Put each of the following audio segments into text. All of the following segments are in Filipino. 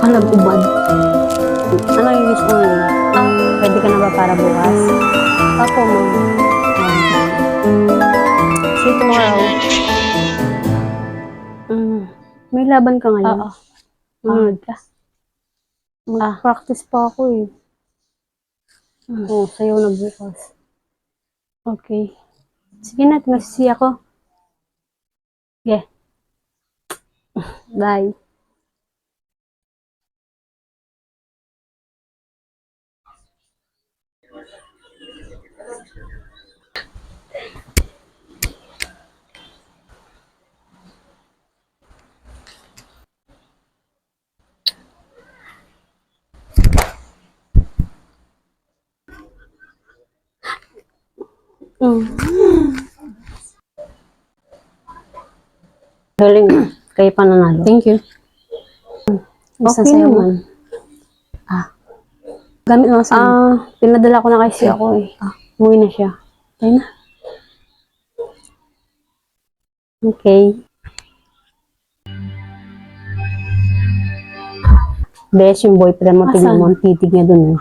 pa nag-ubad. Ano yung gusto mo yun? Pwede ka na ba para bukas? Opo, ma'am. See you tomorrow. May laban ka ngayon? Oo. Manood ka? Mag-practice pa ako eh. Oo, sayo na bukas. Okay. Sige na, tinasisi ako. Okay. Bye. Galing na. Kayo pa nanalo. Thank you. Basta Okay sa'yo, naman. Gamit mo sa'yo. Pinadala ko na kasi ako eh. Umuwi na siya. Tayo na. Okay. Bes, yung boyfriend mo, tingnan mo, ang titig niya dun.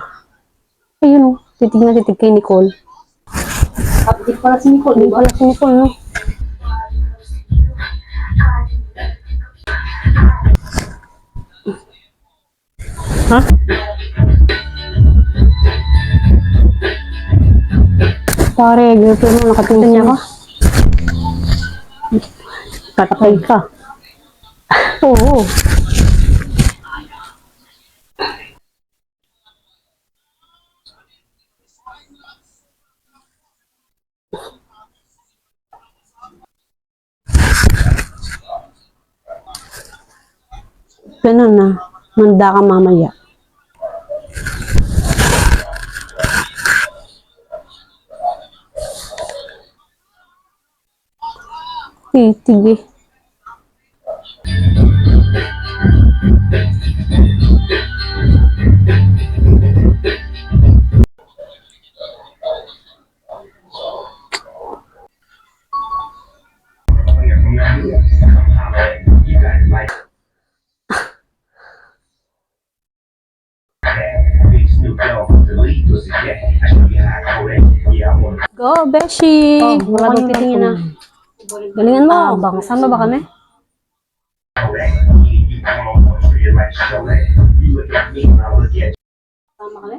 Ayun o, titig na titig kay Nicole. Update pala si Nicole, Hindi pala si Nicole, no? Ha? Pare, girlfriend mo, nakatingin niya ka. Tatakay ka. Oo. Ganun na. Manda ka mamaya. Titig eh. Go, Beshi! Wala bang titingin na. Galingan mo. Kasama ba kami?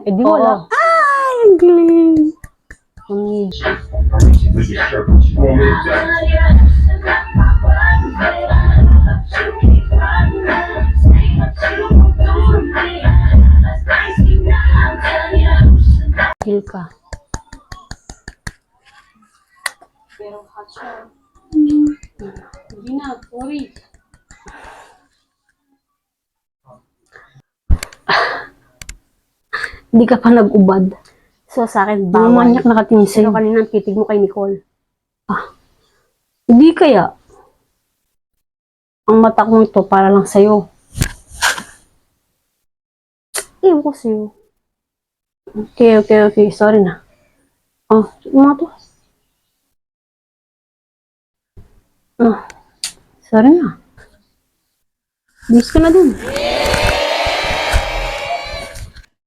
Eh di wala. Ay, ang galing. Kill ka. Pero hot siya. Hindi na, sorry. Hindi ka pa nag-ubad. So, sa akin, Bawal. bawal. Manyak nakatingin sa'yo. Pero kanina, titig mo kay Nicole. Hindi kaya. Ang mata ko ito para lang sa'yo. Iwan ko sa'yo. Okay. Sorry na. Oh, mga to. Sorry na. Bis ka na din.